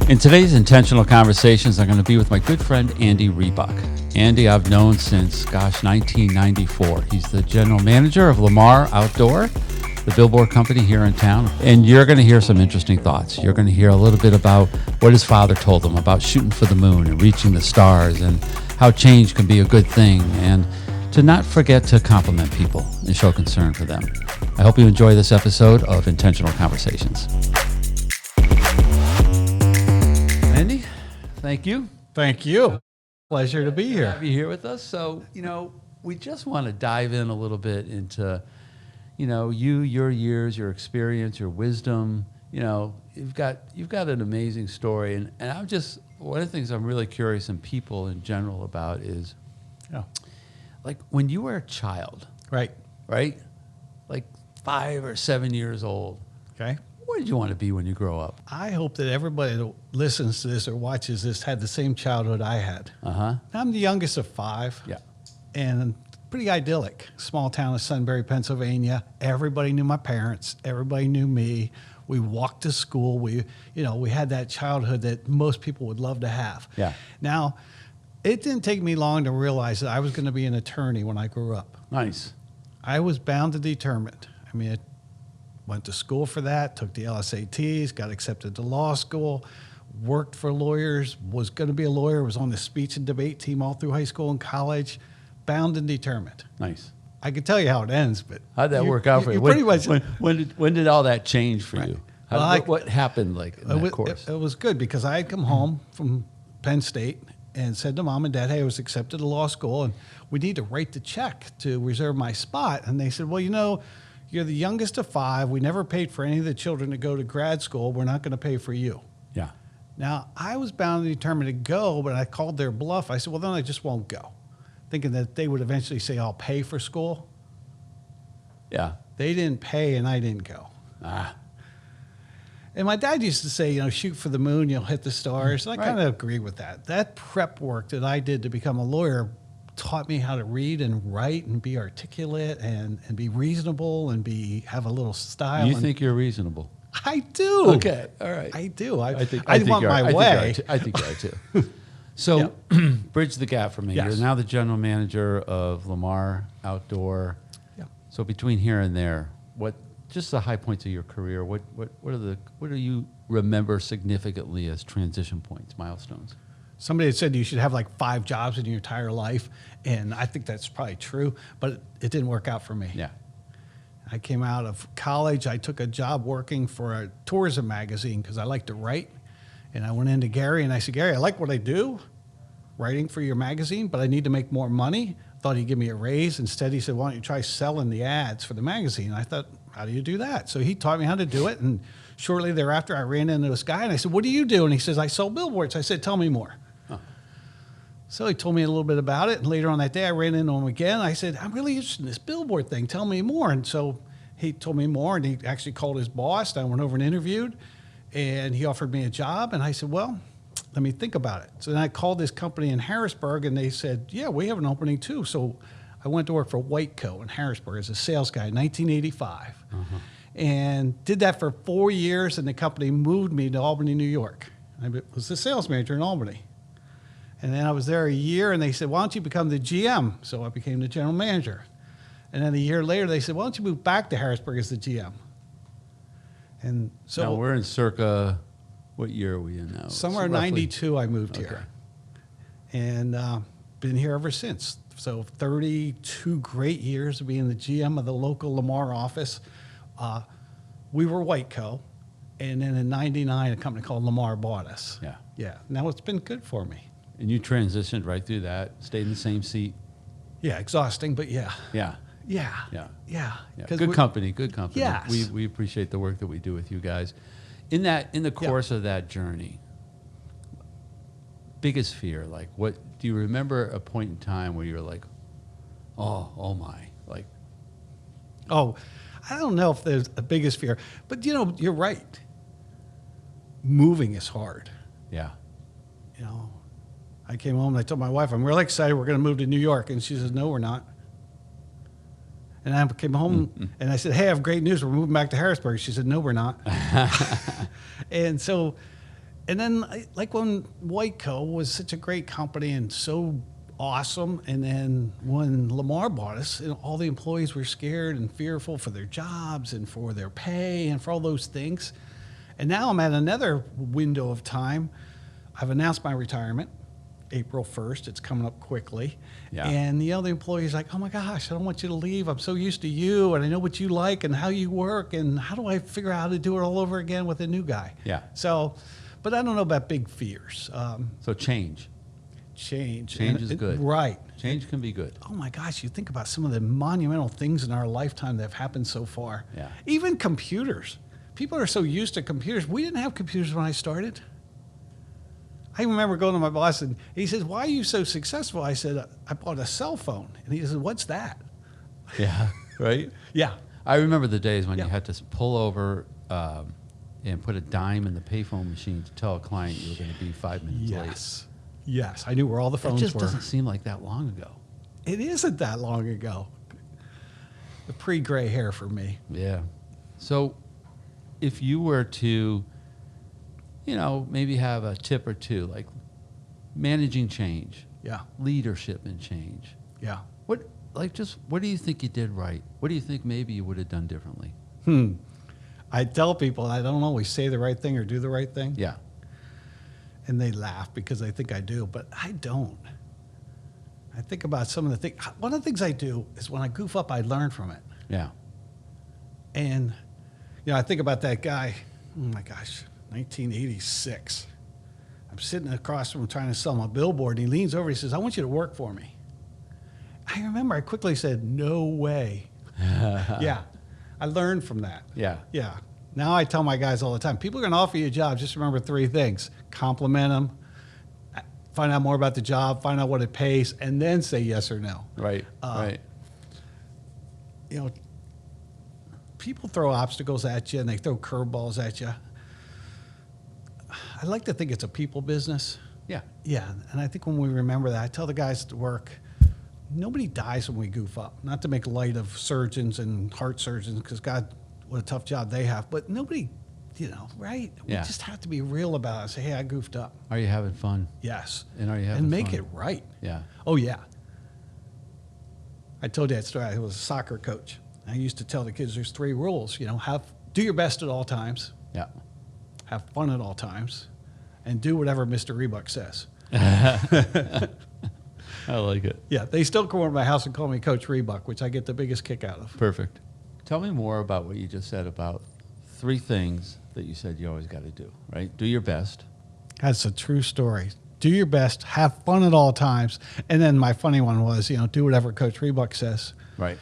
In today's Intentional Conversations, I'm going to be with my good friend, Andy Rebuck. Andy, I've known since, 1994. He's the general manager of Lamar Outdoor, the billboard company here in town. And you're going to hear some interesting thoughts. You're going to hear a little bit about what his father told him about shooting for the moon and reaching the stars and how change can be a good thing and to not forget to compliment people and show concern for them. I hope you enjoy this episode of Intentional Conversations. Andy, thank you. Thank you. Pleasure to be here. Have you here with us. So, we just want to dive in a little bit into, your years, your experience, your wisdom. You've got an amazing story. And I'm just, one of the things I'm really curious in people in general about is, like when you were a child, right? Like 5 or 7 years old. Okay. What did you want to be when you grow up? I hope that everybody that listens to this or watches this had the same childhood I had. I'm the youngest of 5. Yeah. And pretty idyllic. Small town of Sunbury, Pennsylvania. Everybody knew my parents. Everybody knew me. We walked to school. We had that childhood that most people would love to have. Yeah. Now, it didn't take me long to realize that I was going to be an attorney when I grew up. Nice. I was bound and determined. I went to school for that, took the LSATs, got accepted to law school, worked for lawyers, was going to be a lawyer, was on the speech and debate team all through high school and college, bound and determined. Nice. I could tell you how it ends, but how'd that work out for you? When did all that change for you? What happened in that course? It was good because I had come home from Penn State and said to Mom and Dad, hey, I was accepted to law school and we need to write the check to reserve my spot. And they said, well, you're the youngest of 5. We never paid for any of the children to go to grad school. We're not going to pay for you. Yeah. Now, I was bound and determined to go, but I called their bluff. I said, well, then I just won't go, thinking that they would eventually say, I'll pay for school. Yeah. They didn't pay, and I didn't go. And my dad used to say, shoot for the moon, you'll hit the stars. And I kind of agree with that. That prep work that I did to become a lawyer taught me how to read and write and be articulate and be reasonable and have a little style. You think you're reasonable? I do. Okay, all right. I do. I want my way. I think you are too. So, bridge the gap for me. Yes. You're now the general manager of Lamar Outdoor. Yeah. So between here and there, just the high points of your career? What do you remember significantly as transition points, milestones? Somebody had said you should have like 5 jobs in your entire life, and I think that's probably true, but it didn't work out for me. Yeah. I came out of college. I took a job working for a tourism magazine because I like to write, and I went into Gary, and I said, Gary, I like what I do, writing for your magazine, but I need to make more money. Thought he'd give me a raise. Instead, he said, why don't you try selling the ads for the magazine? I thought, how do you do that? So he taught me how to do it, and shortly thereafter, I ran into this guy, and I said, what do you do? And he says, I sell billboards. I said, tell me more. So he told me a little bit about it, and later on that day, I ran into him again. I said, I'm really interested in this billboard thing. Tell me more. And so he told me more, and he actually called his boss. I went over and interviewed, and he offered me a job. And I said, well, let me think about it. So then I called this company in Harrisburg, and they said, yeah, we have an opening too. So I went to work for Whiteco in Harrisburg as a sales guy in 1985. And did that for 4 years, and the company moved me to Albany, New York. I was the sales manager in Albany. And then I was there a year, and they said, why don't you become the GM? So I became the general manager. And then a year later, they said, why don't you move back to Harrisburg as the GM? And so now we're in circa, what year are we in now? Somewhere in 92, I moved here. And been here ever since. So 32 great years of being the GM of the local Lamar office. We were Whiteco. And then in 99, a company called Lamar bought us. Yeah. Yeah. Now it's been good for me. And you transitioned right through that, stayed in the same seat. Yeah, exhausting, but yeah. Yeah. Good company. Yes. We appreciate the work that we do with you guys. In the course of that journey, biggest fear, like what do you remember a point in time where you're like, oh my, like? Oh, I don't know if there's a biggest fear, but you're right. Moving is hard. Yeah. I came home and I told my wife, I'm really excited we're going to move to New York. And she says, no, we're not. And I came home and I said, hey, I have great news. We're moving back to Harrisburg. She said, no, we're not. And so And then, like when Whiteco was such a great company and so awesome, and then when Lamar bought us, all the employees were scared and fearful for their jobs and for their pay and for all those things. And now I'm at another window of time. I've announced my retirement, April 1st. It's coming up quickly. Yeah. And the other employees like, oh my gosh, I don't want you to leave. I'm so used to you, and I know what you like and how you work, and how do I figure out how to do it all over again with a new guy? Yeah. So, but I don't know about big fears. So change. Change Is good. Right. Change can be good. Oh my gosh, you think about some of the monumental things in our lifetime that have happened so far. Yeah. Even computers. People are so used to computers. We didn't have computers when I started. I remember going to my boss and he says, why are you so successful? I said, I bought a cell phone. And he said, what's that? Yeah. Right? Yeah. I remember the days when Yeah. you had to pull over and put a dime in the payphone machine to tell a client you were going to be 5 minutes late. Yes. Yes. I knew where all the It phones just were. doesn't seem like that long ago. It isn't that long ago. The pre-gray hair for me. Yeah. So if you were to, maybe have a tip or two, like managing change, Yeah. leadership and change, Yeah. what do you think you did right? What do you think maybe you would have done differently? I tell people I don't always say the right thing or do the right thing. Yeah. And they laugh because they think I do, but I don't. I think about some of the things. One of the things I do is when I goof up, I learn from it. Yeah. And, I think about that guy, oh my gosh, 1986. I'm sitting across from him trying to sell him a billboard, and he leans over and he says, I want you to work for me. I remember I quickly said, no way. Yeah. I learned from that. Yeah. Yeah. Now I tell my guys all the time, people are going to offer you a job. Just remember 3 things. Compliment them, find out more about the job, find out what it pays, and then say yes or no. Right. Right. People throw obstacles at you and they throw curveballs at you. I like to think it's a people business. Yeah. Yeah. And I think when we remember that, I tell the guys at work, nobody dies when we goof up. Not to make light of surgeons and heart surgeons, because God, what a tough job they have. But nobody, right? We Yeah. just have to be real about it. Say, hey, I goofed up. Are you having fun? Yes. And are you having And make fun? it right. Yeah. Oh, yeah. I told you that story. I was a soccer coach. I used to tell the kids there's 3 rules. Do your best at all times, Yeah. have fun at all times, and do whatever Mr. Rebuck says. I like it. Yeah, they still come over to my house and call me Coach Rebuck, which I get the biggest kick out of. Perfect. Tell me more about what you just said about 3 things that you said you always got to do, right? Do your best. That's a true story. Do your best, have fun at all times, and then my funny one was, do whatever Coach Rebuck says. Right.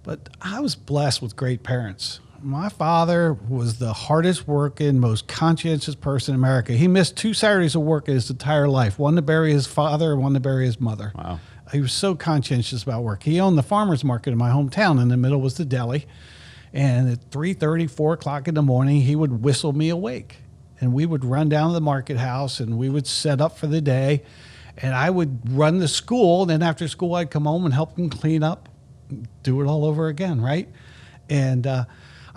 But I was blessed with great parents. My father was the hardest working, most conscientious person in America. He missed 2 Saturdays of work in his entire life, one to bury his father and one to bury his mother. Wow. He was so conscientious about work. He owned the farmer's market in my hometown. In the middle was the deli. And at 3:30, 4 o'clock in the morning, he would whistle me awake. And we would run down to the market house and we would set up for the day. And I would run the school. And then after school, I'd come home and help him clean up, do it all over again, right? And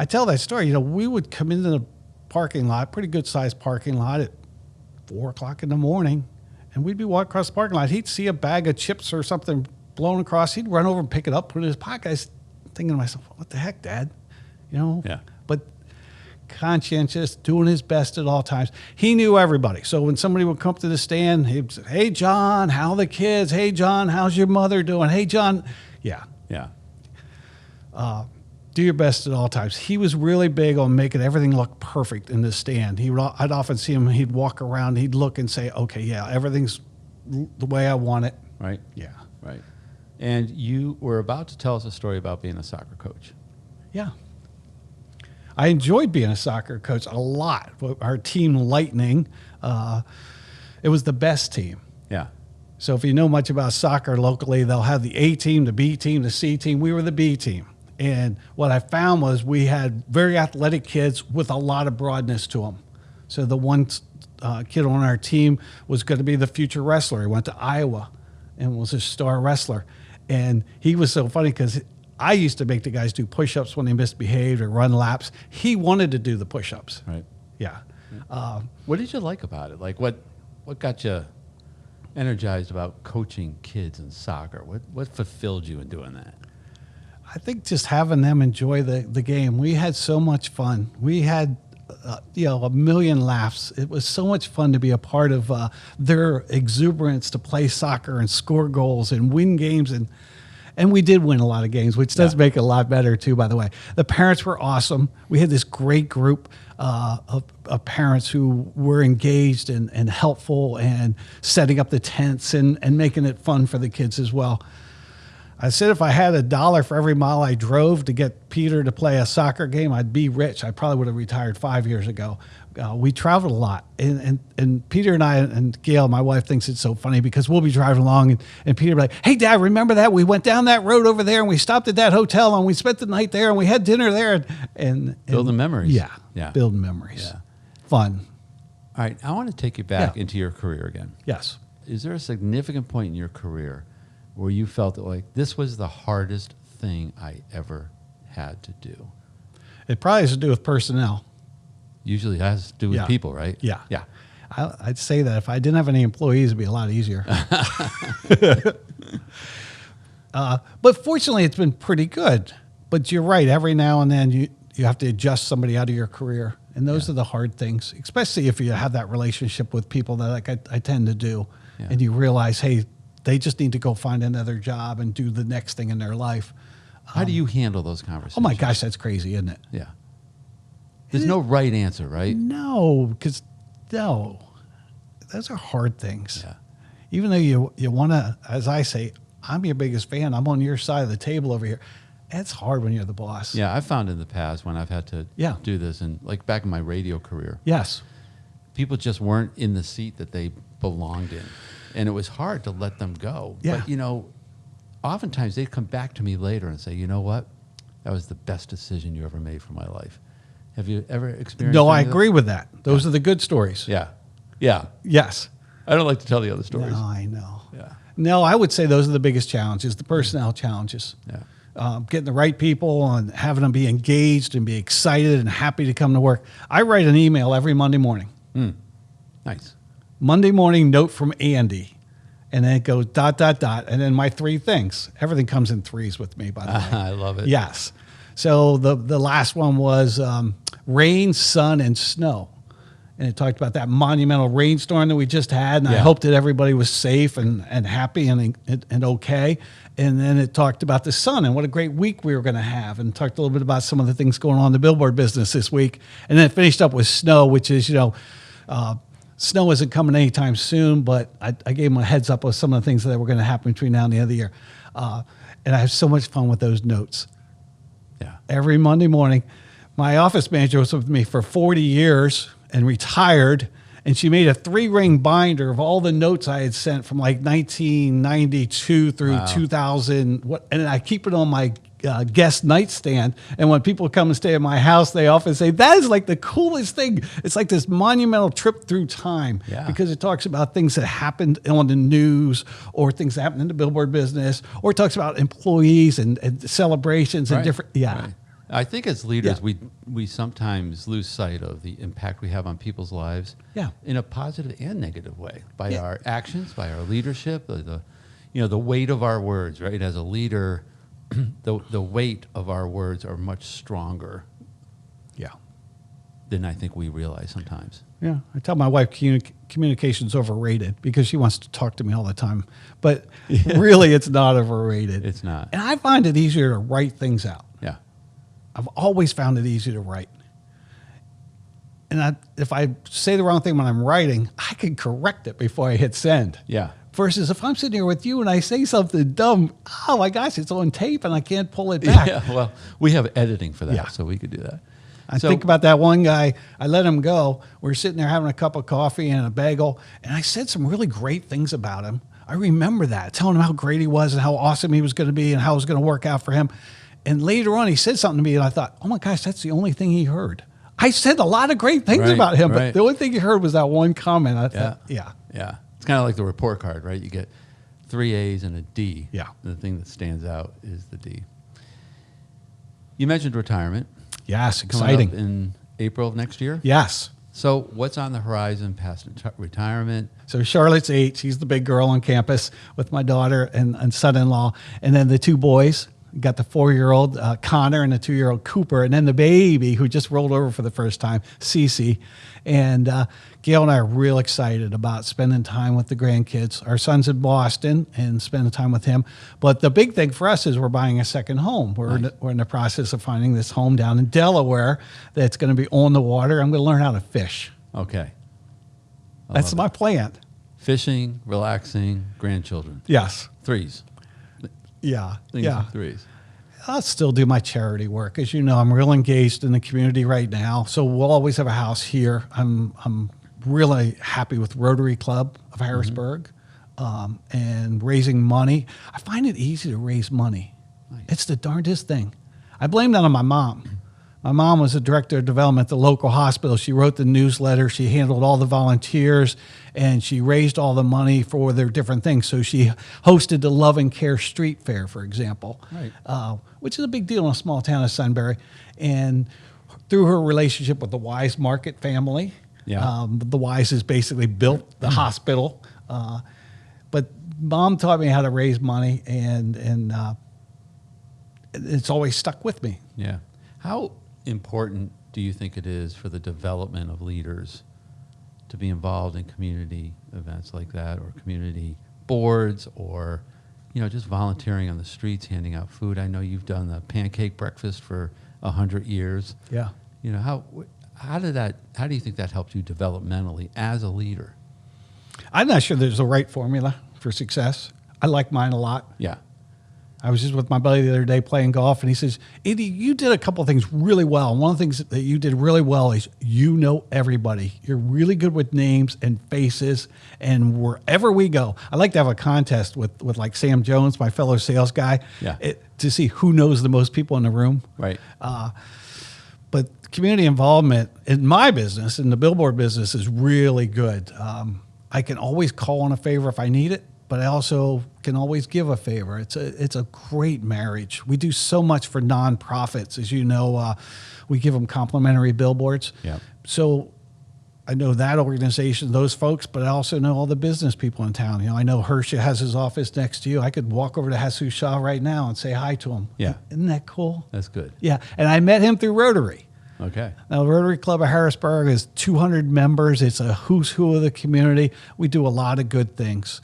I tell that story. We would come into the parking lot, pretty good sized parking lot, at 4 o'clock in the morning, and we'd be walking across the parking lot. He'd see a bag of chips or something blown across. He'd run over and pick it up, put it in his pocket. I was thinking to myself, what the heck, Dad? Yeah. But conscientious, doing his best at all times. He knew everybody. So when somebody would come to the stand, he'd say, hey, John, how are the kids? Hey, John, how's your mother doing? Hey, John. Yeah. Yeah. Do your best at all times. He was really big on making everything look perfect in the stand. I'd often see him, he'd walk around, he'd look and say, okay, yeah, everything's the way I want it. Right. Yeah. Right. And you were about to tell us a story about being a soccer coach. Yeah. I enjoyed being a soccer coach a lot. Our team, Lightning, it was the best team. Yeah. So if you know much about soccer locally, they'll have the A team, the B team, the C team. We were the B team. And what I found was we had very athletic kids with a lot of broadness to them. So the one kid on our team was going to be the future wrestler. He went to Iowa and was a star wrestler. And he was so funny because I used to make the guys do push-ups when they misbehaved or run laps. He wanted to do the push-ups. Right. Yeah. What did you like about it? Like, what got you energized about coaching kids in soccer? What fulfilled you in doing that? I think just having them enjoy the game. We had so much fun. We had, a million laughs. It was so much fun to be a part of their exuberance to play soccer and score goals and win games. And we did win a lot of games, which does make it a lot better, too, by the way. The parents were awesome. We had this great group of parents who were engaged and helpful and setting up the tents and making it fun for the kids as well. I said if I had $1 for every mile I drove to get Peter to play a soccer game, I'd be rich. I probably would have retired 5 years ago. We traveled a lot. And Peter and I, and Gail, my wife, thinks it's so funny because we'll be driving along and Peter will be like, hey, Dad, remember that? We went down that road over there and we stopped at that hotel and we spent the night there and we had dinner there. And building memories. Yeah. Building memories. Yeah. Fun. All right. I want to take you back into your career again. Yes. Is there a significant point in your career where you felt that like this was the hardest thing I ever had to do? It probably has to do with personnel. Usually it has to do with people, right? Yeah. Yeah. I'd say that if I didn't have any employees, it'd be a lot easier. But fortunately, it's been pretty good. But you're right. Every now and then you have to adjust somebody out of your career. And those are the hard things, especially if you have that relationship with people that like I tend to do. Yeah. And you realize, hey, they just need to go find another job and do the next thing in their life. How do you handle those conversations? Oh, my gosh, that's crazy, isn't it? Yeah. There's no right answer, right? No, because those are hard things. Yeah. Even though you want to, as I say, I'm your biggest fan. I'm on your side of the table over here. It's hard when you're the boss. Yeah, I've found in the past when I've had to do this, and like back in my radio career. Yes. People just weren't in the seat that they belonged in. And it was hard to let them go. Yeah. But, oftentimes they'd come back to me later and say, you know what? That was the best decision you ever made for my life. Have you ever experienced No, I agree with that. Those are the good stories. Yeah. Yeah. Yes. I don't like to tell the other stories. No, I know. Yeah. No, I would say those are the biggest challenges, the personnel challenges. Yeah. Getting the right people and having them be engaged and be excited and happy to come to work. I write an email every Monday morning. Nice. Monday morning note from Andy. And then it goes ... And then my 3 things. Everything comes in 3s with me, by the way. I love it. Yes. So the last one was rain, sun, and snow. And it talked about that monumental rainstorm that we just had. And I hope that everybody was safe and happy and okay. And then it talked about the sun and what a great week we were going to have. And talked a little bit about some of the things going on in the billboard business this week. And then it finished up with snow, which is, snow isn't coming anytime soon, but I gave them a heads up of some of the things that were going to happen between now and the end of the year. And I have so much fun with those notes. Yeah. Every Monday morning, my office manager was with me for 40 years and retired, and she made a 3-ring binder of all the notes I had sent from like 1992 through 2000. And I keep it on my guest nightstand. And when people come and stay at my house, they often say, that is like the coolest thing. It's like this monumental trip through time because it talks about things that happened on the news or things that happened in the billboard business, or it talks about employees and celebrations and different. Yeah. Right. I think as leaders, we sometimes lose sight of the impact we have on people's lives in a positive and negative way by our actions, by our leadership, the weight of our words, right? As a leader, the weight of our words are much stronger than I think we realize sometimes. Yeah, I tell my wife communication's overrated because she wants to talk to me all the time. But really, it's not overrated. It's not. And I find it easier to write things out. Yeah. I've always found it easy to write. And if I say the wrong thing when I'm writing, I can correct it before I hit send. Yeah. Versus if I'm sitting here with you and I say something dumb, oh my gosh, it's on tape and I can't pull it back. Yeah, well, we have editing for that, so we could do that. I think about that one guy. I let him go. We were sitting there having a cup of coffee and a bagel, and I said some really great things about him. I remember that, telling him how great he was and how awesome he was going to be and how it was going to work out for him. And later on, he said something to me, and I thought, oh my gosh, that's the only thing he heard. I said a lot of great things about him, but the only thing he heard was that one comment. I thought, Yeah. It's kind of like the report card, right? You get 3 A's and a D. Yeah. The thing that stands out is the D. You mentioned retirement. Yes, exciting. Coming up in April of next year? Yes. So what's on the horizon past retirement? So Charlotte's 8. She's the big girl on campus with my daughter and son-in-law. And then the 2 boys. Got the 4-year-old Connor and the 2-year-old Cooper. And then the baby who just rolled over for the first time, Cece. And Gail and I are real excited about spending time with the grandkids. Our son's in Boston and spending time with him. But the big thing for us is we're buying a second home. We're in the process of finding this home down in Delaware that's going to be on the water. I'm going to learn how to fish. Okay. That's my plan. Fishing, relaxing, grandchildren. Yes. 3s. Yeah. Things Yeah. in 3s. I'll still do my charity work. As you know, I'm real engaged in the community right now. So we'll always have a house here. I'm really happy with Rotary Club of Harrisburg and raising money. I find it easy to raise money. Nice. It's the darndest thing. I blame that on my mom. My mom was the director of development at the local hospital. She wrote the newsletter. She handled all the volunteers, and she raised all the money for their different things. So she hosted the Love and Care Street Fair, for example, Right. Which is a big deal in a small town of Sunbury. And through her relationship with the Wise Market family, the Wises basically built the hospital. But Mom taught me how to raise money, and it's always stuck with me. Yeah. How important do you think it is for the development of leaders to be involved in community events like that, or community boards, or just volunteering on the streets, handing out food? I know you've done the pancake breakfast for 100 years. Yeah. How do you think that helped you developmentally as a leader? I'm not sure there's a right formula for success. I like mine a lot. Yeah. I was just with my buddy the other day playing golf, and he says, Andy, you did a couple of things really well. And one of the things that you did really well is you know everybody. You're really good with names and faces, and wherever we go, I like to have a contest with like Sam Jones, my fellow sales guy, to see who knows the most people in the room. Right. But community involvement in my business, in the billboard business, is really good. I can always call on a favor if I need it, but I also can always give a favor. It's a great marriage. We do so much for nonprofits. As you know, we give them complimentary billboards. Yeah. So I know that organization, those folks, but I also know all the business people in town. I know Hershey has his office next to you. I could walk over to Jesus Shaw right now and say hi to him. Yeah. Isn't that cool? That's good. Yeah. And I met him through Rotary. Okay. Now, the Rotary Club of Harrisburg is 200 members. It's a who's who of the community. We do a lot of good things.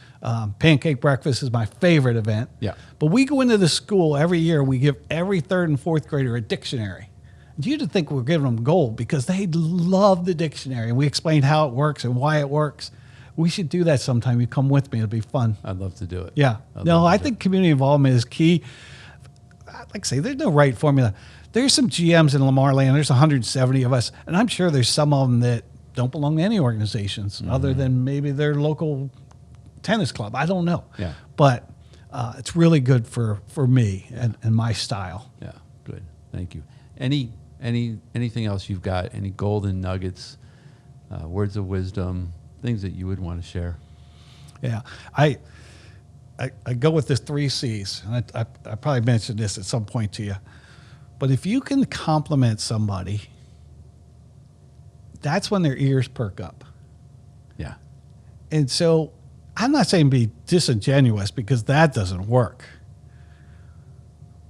Pancake breakfast is my favorite event. Yeah. But we go into the school every year. We give every 3rd and 4th grader a dictionary. You'd think we're giving them gold because they love the dictionary. And we explain how it works and why it works. We should do that sometime. You come with me. It'll be fun. I'd love to do it. Yeah. I think community involvement is key. Like I say, there's no right formula. There's some GMs in Lamar land. There's 170 of us, and I'm sure there's some of them that don't belong to any organizations other than maybe their local tennis club. I don't know. Yeah. But it's really good for me and my style. Yeah. Good. Thank you. Anything else you've got? Any golden nuggets, words of wisdom, things that you would want to share? Yeah. I go with this 3 C's. And I probably mentioned this at some point to you. But if you can compliment somebody, that's when their ears perk up. Yeah. And so I'm not saying be disingenuous because that doesn't work.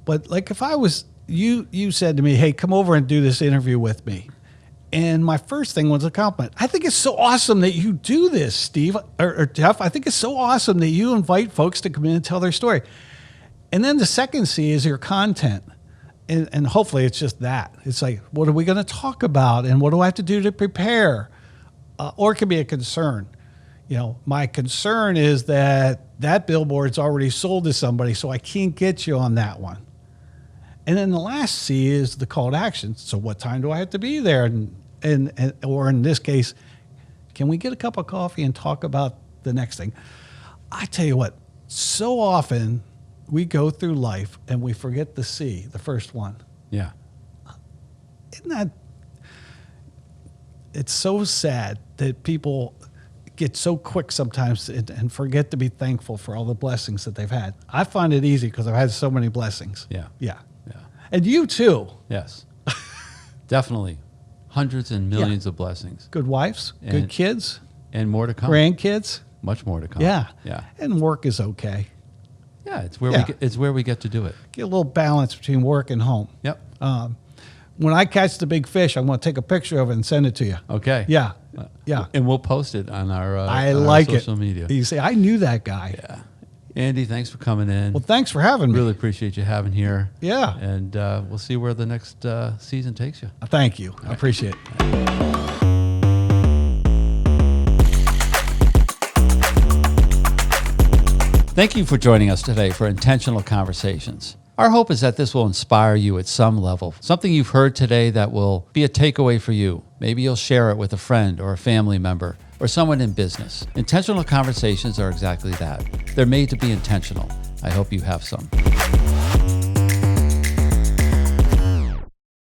But like if I was, you said to me, hey, come over and do this interview with me. And my first thing was a compliment. I think it's so awesome that you do this, Steve or Jeff. I think it's so awesome that you invite folks to come in and tell their story. And then the second C is your content. And hopefully it's just that. It's like, what are we going to talk about? And what do I have to do to prepare? Or it could be a concern. My concern is that billboard's already sold to somebody, so I can't get you on that one. And then the last C is the call to action. So what time do I have to be there? And or in this case, can we get a cup of coffee and talk about the next thing? I tell you what, so often we go through life and we forget the C, the first one. Yeah. Isn't that, it's so sad that people get so quick sometimes and forget to be thankful for all the blessings that they've had. I find it easy because I've had so many blessings. Yeah. Yeah. Yeah. And you too. Yes. Definitely. hundreds and millions of blessings. Good wives, good And- kids, And more to come. grandkids. Much more to come. Yeah. Yeah. And work is okay. Yeah. It's where Yeah. it's where we get to do it. Get a little balance between work and home. Yep. When I catch the big fish, I'm going to take a picture of it and send it to you. Okay. Yeah. Yeah. And we'll post it on our I on our like it. social media. You say, I knew that guy. Yeah. Andy, thanks for coming in. Well, thanks for having me. Really appreciate you having here. Yeah. And we'll see where the next season takes you. Thank you. I appreciate it. Thank you for joining us today for Intentional Conversations. Our hope is that this will inspire you at some level. Something you've heard today that will be a takeaway for you. Maybe you'll share it with a friend or a family member or someone in business. Intentional conversations are exactly that. They're made to be intentional. I hope you have some.